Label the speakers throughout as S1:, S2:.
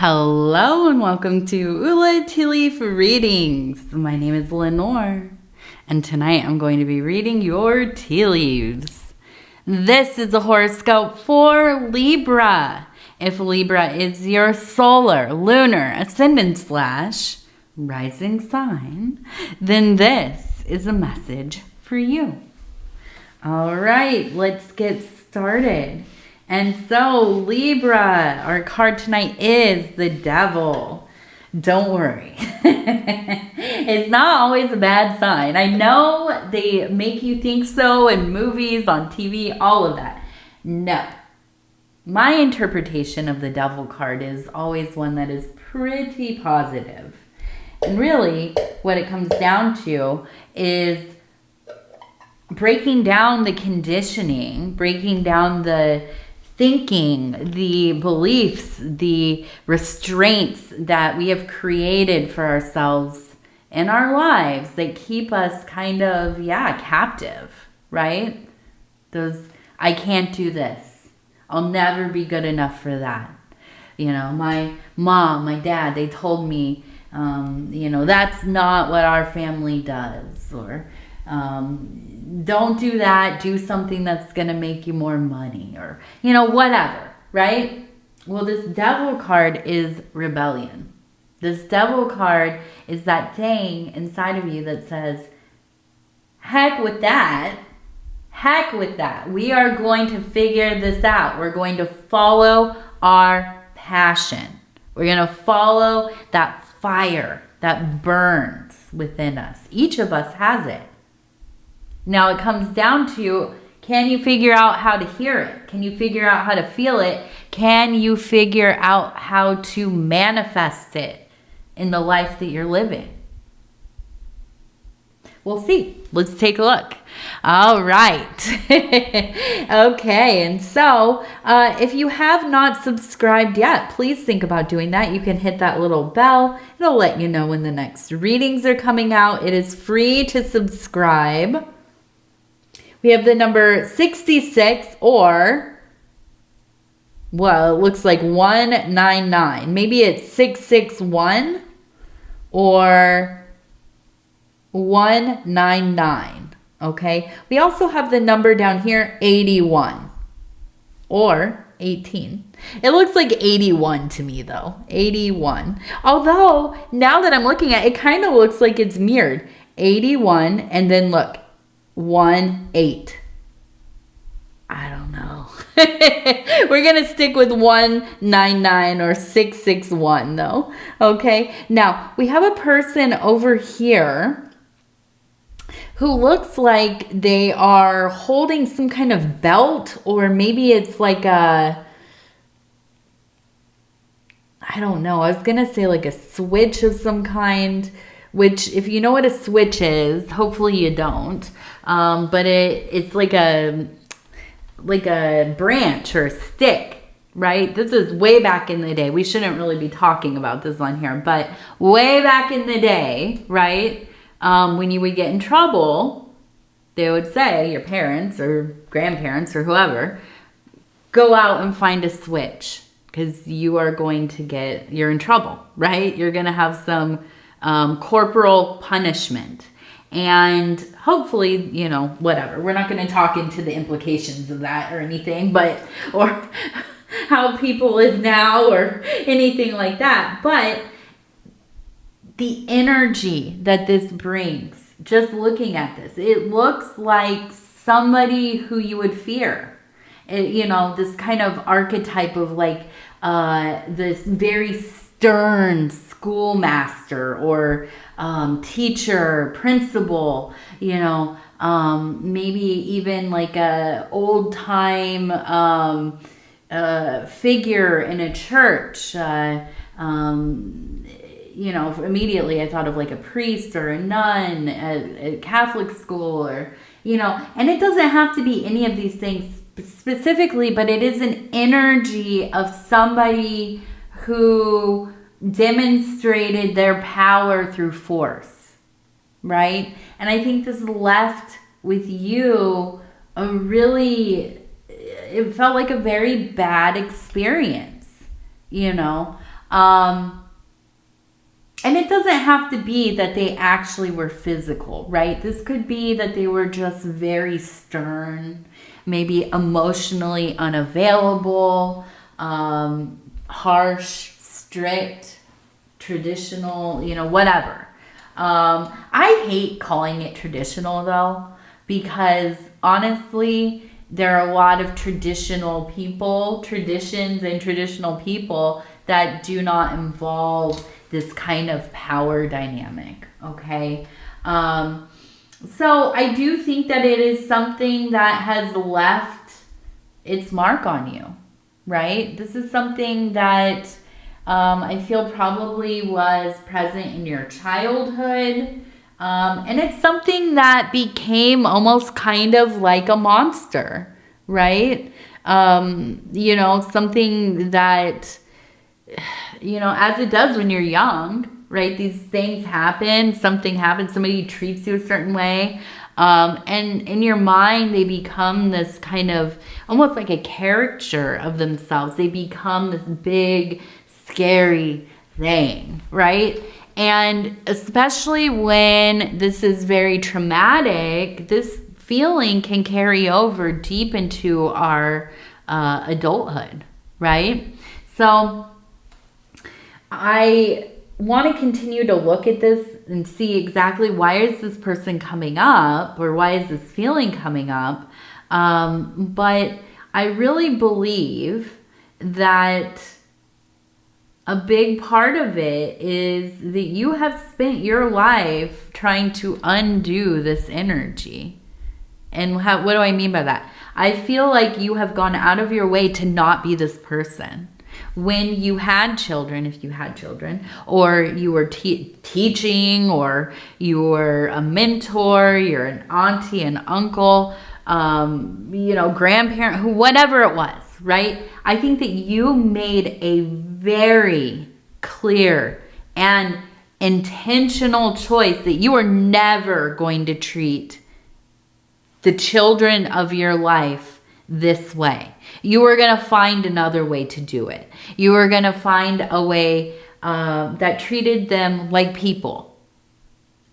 S1: Hello and welcome to Ula Tea Leaf Readings. My name is Lenor and tonight I'm going to be reading your tea leaves. This is a horoscope for Libra. If Libra is your solar, lunar, ascendant / rising sign, then this is a message for you. All right, let's get started. And so, Libra, our card tonight is the Devil. Don't worry. It's not always a bad sign. I know they make you think so in movies, on TV, all of that. No. My interpretation of the Devil card is always one that is pretty positive. And really, what it comes down to is breaking down the conditioning, breaking down the thinking, the beliefs, the restraints that we have created for ourselves in our lives that keep us kind of, captive, right? Those, I can't do this. I'll never be good enough for that. You know, my mom, my dad, they told me, that's not what our family does. Or, don't do that, do something that's going to make you more money or, whatever, right? Well, this Devil card is rebellion. This Devil card is that thing inside of you that says, heck with that. Heck with that. We are going to figure this out. We're going to follow our passion. We're going to follow that fire that burns within us. Each of us has it. Now it comes down to, can you figure out how to hear it? Can you figure out how to feel it? Can you figure out how to manifest it in the life that you're living? We'll see. Let's take a look. All right. Okay. And so if you have not subscribed yet, please think about doing that. You can hit that little bell. It'll let you know when the next readings are coming out. It is free to subscribe. We have the number 66 or, well, it looks like 199. Maybe it's 661 or 199. Okay. We also have the number down here, 81 or 18. It looks like 81 to me though. 81. Although now that I'm looking at it, it kind of looks like it's mirrored. 81 and then look. 1-8. I don't know. We're going to stick with 199 or 661 though. Okay. Now we have a person over here who looks like they are holding some kind of belt, or maybe it's like I don't know. I was going to say like a switch of some kind, which if you know what a switch is, hopefully you don't. But it's like a branch or a stick, right? This is way back in the day. We shouldn't really be talking about this on here, but way back in the day, right? When you would get in trouble, they would say, your parents or grandparents or whoever, go out and find a switch because you're in trouble, right? You're going to have some corporal punishment. And hopefully, whatever. We're not going to talk into the implications of that or anything, or how people live now or anything like that. But the energy that this brings, just looking at this, it looks like somebody who you would fear. This kind of archetype of like this very stern schoolmaster or teacher, principal, maybe even like a old time figure in a church. Immediately I thought of like a priest or a nun at Catholic school, or and it doesn't have to be any of these things specifically, but it is an energy of somebody who demonstrated their power through force, right? And I think this left with you it felt like a very bad experience, And it doesn't have to be that they actually were physical, right? This could be that they were just very stern, maybe emotionally unavailable, harsh, strict, traditional, whatever. I hate calling it traditional though, because honestly, there are a lot of traditions and traditional people that do not involve this kind of power dynamic, okay? So I do think that it is something that has left its mark on you, right? This is something that I feel probably was present in your childhood. And it's something that became almost kind of like a monster, right? Something that, as it does when you're young, right? These things happen, something happens, somebody treats you a certain way. And in your mind, they become this kind of almost like a caricature of themselves. They become this big, scary thing, right? And especially when this is very traumatic, this feeling can carry over deep into our adulthood, right? So I want to continue to look at this and see exactly why is this person coming up, or why is this feeling coming up. But I really believe that a big part of it is that you have spent your life trying to undo this energy. And what do I mean by that? I feel like you have gone out of your way to not be this person. When you had children, if you had children, or you were teaching, or you were a mentor, you're an auntie, an uncle, grandparent, whatever it was, right? I think that you made a very clear and intentional choice that you are never going to treat the children of your life this way. You are going to find another way to do it. You are going to find a way that treated them like people.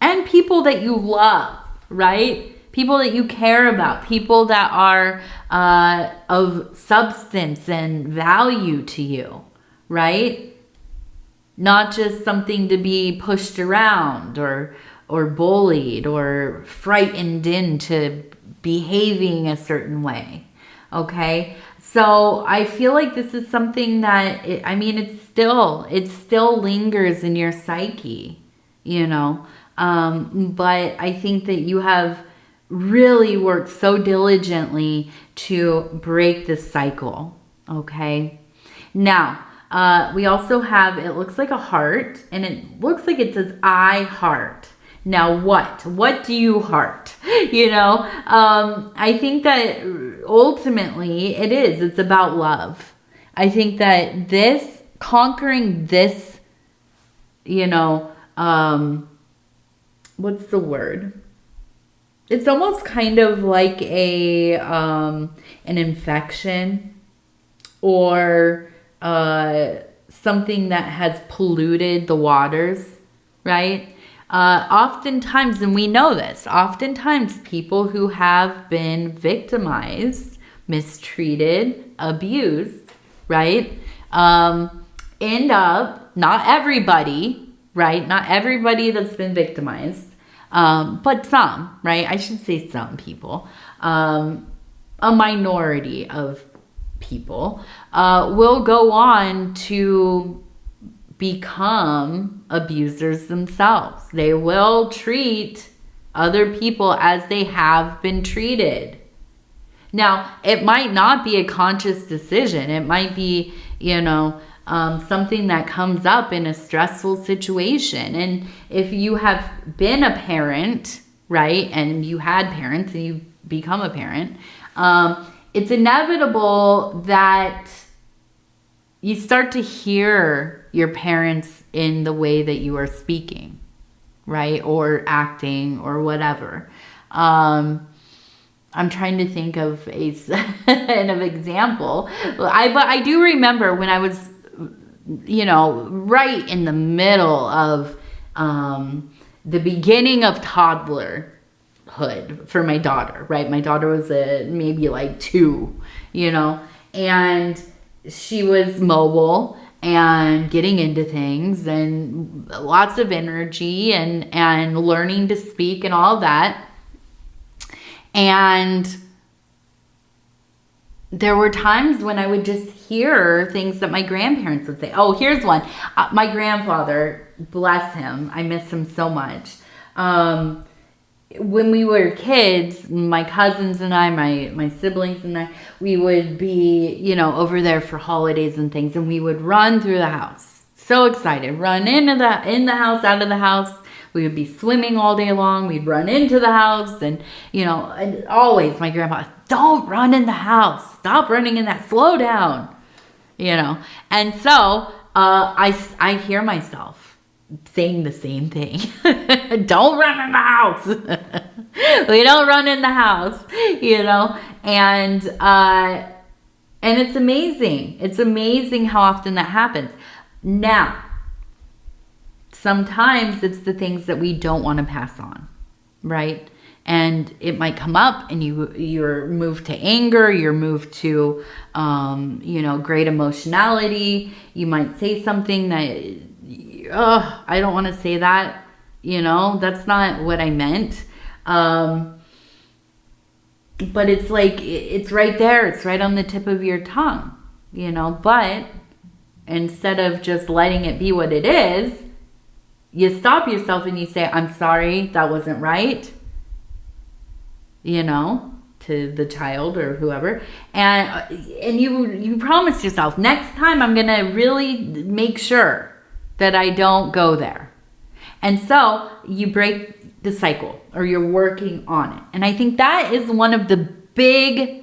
S1: And people that you love, right? People that you care about. People that are of substance and value to you, right? Not just something to be pushed around or bullied or frightened into behaving a certain way. Okay, so I feel like this is something that it still lingers in your psyche, but I think that you have really worked so diligently to break this cycle. Okay, now we also have, it looks like a heart, and it looks like it says I heart. Now what do you heart? I think that ultimately it's about love. I think that conquering this, what's the word? It's almost kind of like an infection, or something that has polluted the waters, right? Oftentimes, and we know this, oftentimes people who have been victimized, mistreated, abused, right, end up, not everybody, right, not everybody that's been victimized, but some, right, I should say some people, a minority of people will go on to become abusers themselves. They will treat other people as they have been treated. Now, it might not be a conscious decision. It might be, something that comes up in a stressful situation. And if you have been a parent, right, and you had parents and you become a parent, it's inevitable that you start to hear your parents in the way that you are speaking, right? Or acting or whatever. I'm trying to think of an example. But I do remember when I was right in the middle of the beginning of toddlerhood for my daughter, right? My daughter was maybe like 2, and she was mobile and getting into things and lots of energy and learning to speak and all that. And there were times when I would just hear things that my grandparents would say. Oh, here's one. My grandfather, bless him, I miss him so much. When we were kids, my cousins and I, my siblings and I, we would be, over there for holidays and things, and we would run through the house. So excited. Run in the house, out of the house. We would be swimming all day long. We'd run into the house, and, and always my grandpa, don't run in the house. Stop running in that. Slow down, And so I hear myself saying the same thing. Don't run in the house. We don't run in the house, and it's amazing. It's amazing how often that happens. Now, sometimes it's the things that we don't want to pass on, right? And it might come up and you're moved to anger, you're moved to, great emotionality. You might say something that, I don't want to say that, that's not what I meant. But it's like, it's right there. It's right on the tip of your tongue, but instead of just letting it be what it is, you stop yourself and you say, I'm sorry, that wasn't right, to the child or whoever. And you promise yourself, next time I'm going to really make sure that I don't go there. And so you break the cycle, or you're working on it. And I think that is one of the big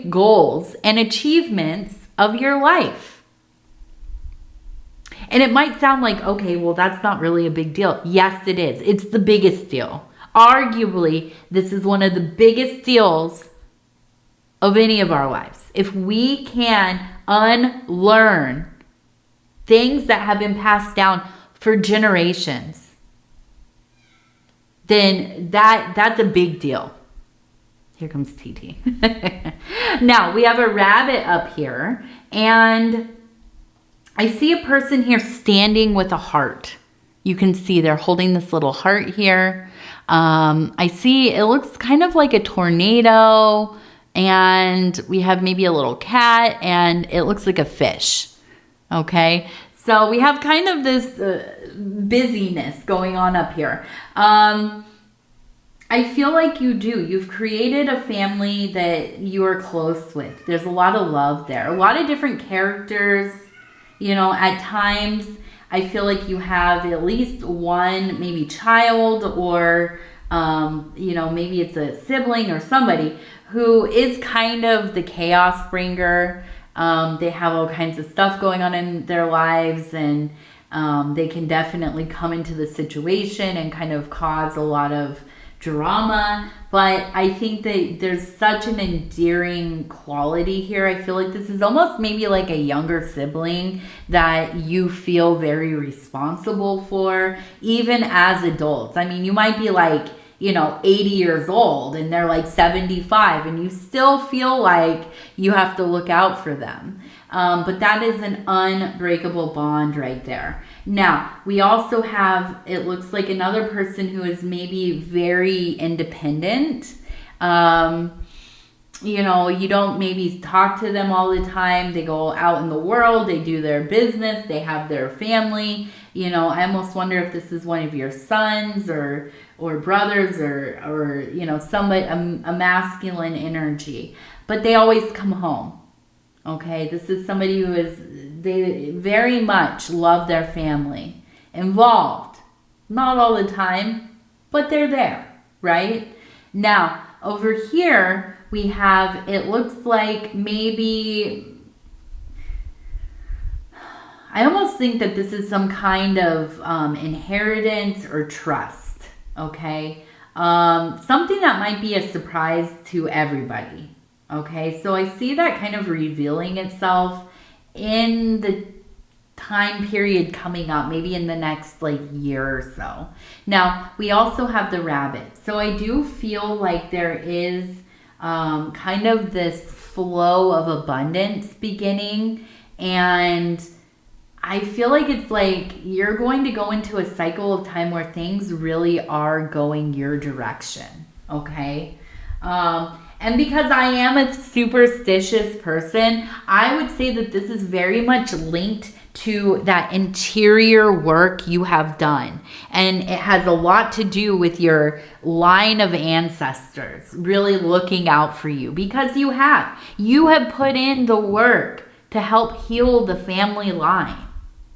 S1: goals and achievements of your life. And it might sound like, okay, well, that's not really a big deal. Yes, it is. It's the biggest deal. Arguably, this is one of the biggest deals of any of our lives. If we can unlearn things that have been passed down for generations, then that's a big deal. Here comes TT. Now, we have a rabbit up here, and I see a person here standing with a heart. You can see they're holding this little heart here. I see it looks kind of like a tornado, and we have maybe a little cat, and it looks like a fish. Okay, so we have kind of this busyness going on up here. I feel like you've created a family that you are close with. There's a lot of love there, a lot of different characters. At times I feel like you have at least one maybe child, or maybe it's a sibling or somebody who is kind of the chaos bringer. They have all kinds of stuff going on in their lives, and they can definitely come into the situation and kind of cause a lot of drama. But I think that there's such an endearing quality here. I feel like this is almost maybe like a younger sibling that you feel very responsible for, even as adults. I mean, you might be like, 80 years old and they're like 75, and you still feel like you have to look out for them. But that is an unbreakable bond right there. Now, we also have, it looks like another person who is maybe very independent. You don't maybe talk to them all the time. They go out in the world, they do their business, they have their family. I almost wonder if this is one of your sons or brothers or somebody, a masculine energy. But they always come home. Okay, this is somebody they very much love their family. Involved. Not all the time, but they're there, right? Now, over here, we have, it looks like maybe, I almost think that this is some kind of inheritance or trust, okay? Something that might be a surprise to everybody. Okay, so I see that kind of revealing itself in the time period coming up, maybe in the next like year or so. Now, we also have the rabbit. So I do feel like there is kind of this flow of abundance beginning, and I feel like it's like you're going to go into a cycle of time where things really are going your direction, okay? And because I am a superstitious person, I would say that this is very much linked to that interior work you have done. And it has a lot to do with your line of ancestors really looking out for you, because you have put in the work to help heal the family line.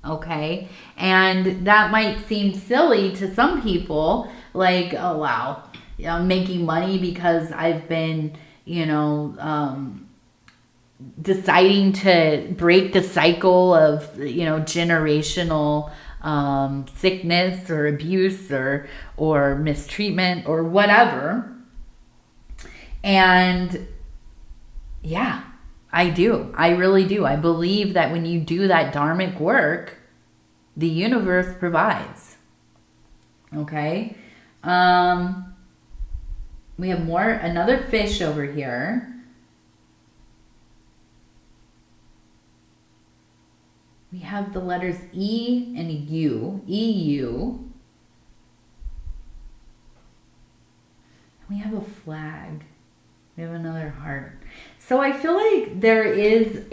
S1: Okay, and that might seem silly to some people, like, oh wow, I'm making money because I've been, deciding to break the cycle of, generational sickness or abuse or mistreatment or whatever. And yeah, I do. I really do. I believe that when you do that dharmic work, the universe provides. Okay? We have another fish over here. We have the letters E and U. EU. We have a flag. We have another heart. So I feel like there is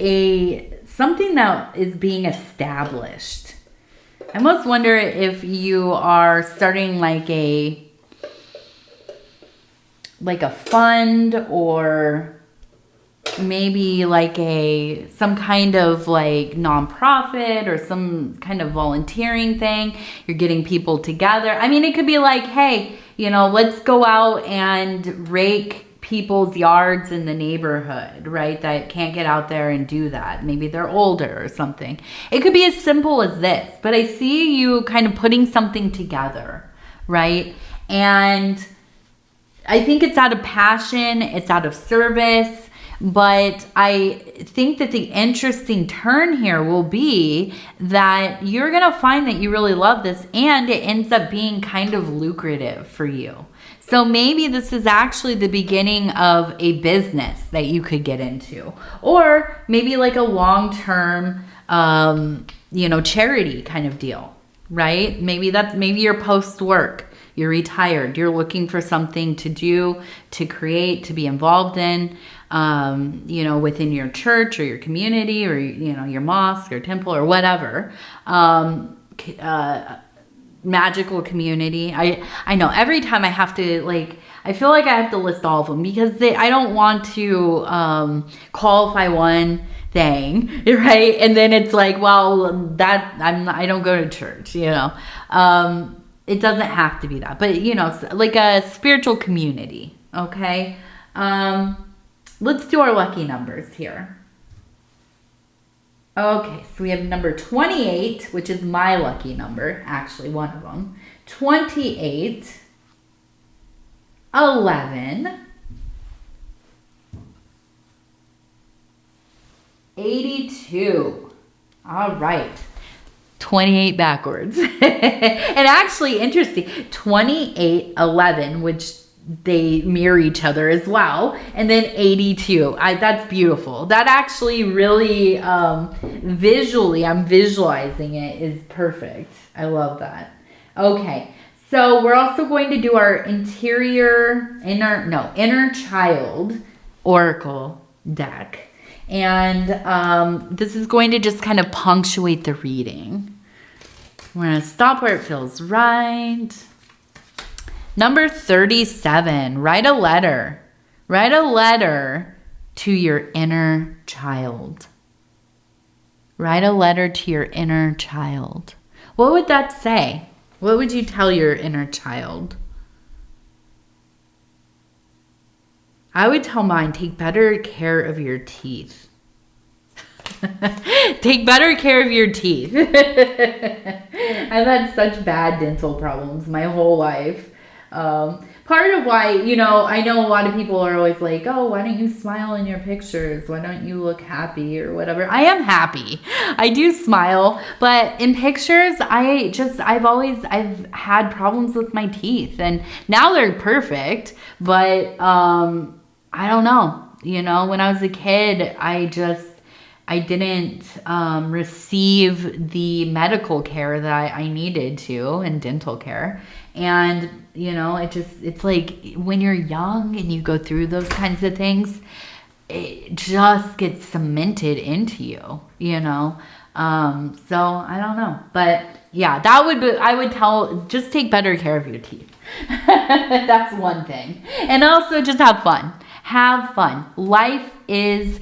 S1: something that is being established. I almost wonder if you are starting like a fund, or maybe like some kind of like nonprofit or some kind of volunteering thing. You're getting people together. I mean, it could be like, hey, let's go out and rake people's yards in the neighborhood, right? That can't get out there and do that. Maybe they're older or something. It could be as simple as this, but I see you kind of putting something together, right? And I think it's out of passion, it's out of service, but I think that the interesting turn here will be that you're going to find that you really love this, and it ends up being kind of lucrative for you. So maybe this is actually the beginning of a business that you could get into, or maybe like a long-term, charity kind of deal, right? Maybe you're post-work, you're retired, you're looking for something to do, to create, to be involved in, within your church or your community or, your mosque or temple or whatever. Magical community. I know every time I have to I feel like I have to list all of them, because I don't want to qualify one thing, right? And then it's like, well, I don't go to church, It doesn't have to be that, but like a spiritual community. Okay. Let's do our lucky numbers here. Okay, so we have number 28, which is my lucky number, actually one of them. 28, 11, 82. All right. 28 backwards. And actually, interesting, 28, 11, which they mirror each other as well, and then 82. That's beautiful. That actually really visually, I'm visualizing it, is perfect. I love that. Okay, so we're also going to do our inner child oracle deck, and this is going to just kind of punctuate the reading. We're going to stop where it feels right. Number 37, write a letter. Write a letter to your inner child. Write a letter to your inner child. What would that say? What would you tell your inner child? I would tell mine, take better care of your teeth. Take better care of your teeth. I've had such bad dental problems my whole life. Part of why, you know, I know a lot of people are always like, oh, why don't you smile in your pictures? Why don't you look happy or whatever? I am happy. I do smile, but in pictures, I've had problems with my teeth, and now they're perfect, but I don't know. You know, when I was a kid, I didn't receive the medical care that I needed to, and dental care. And, you know, it's like when you're young and you go through those kinds of things, it just gets cemented into you, you know? So I don't know, but yeah, I would tell, just take better care of your teeth. That's one thing. And also just have fun. Have fun. Life is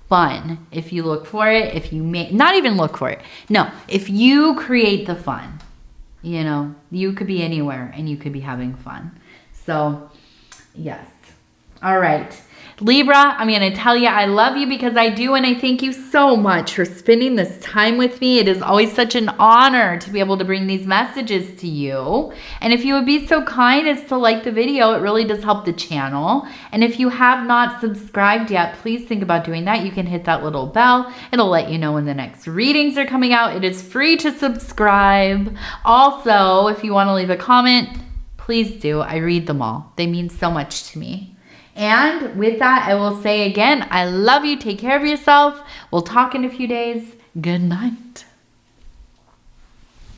S1: fun if you look for it, if you not even look for it. No, if you create the fun, you know, you could be anywhere and you could be having fun. So, yes. All right. Libra, I'm going to tell you I love you because I do, and I thank you so much for spending this time with me. It is always such an honor to be able to bring these messages to you. And if you would be so kind as to like the video, it really does help the channel. And if you have not subscribed yet, please think about doing that. You can hit that little bell. It'll let you know when the next readings are coming out. It is free to subscribe. Also, if you want to leave a comment, please do. I read them all. They mean so much to me. And with that, I will say again, I love you. Take care of yourself. We'll talk in a few days. Good night.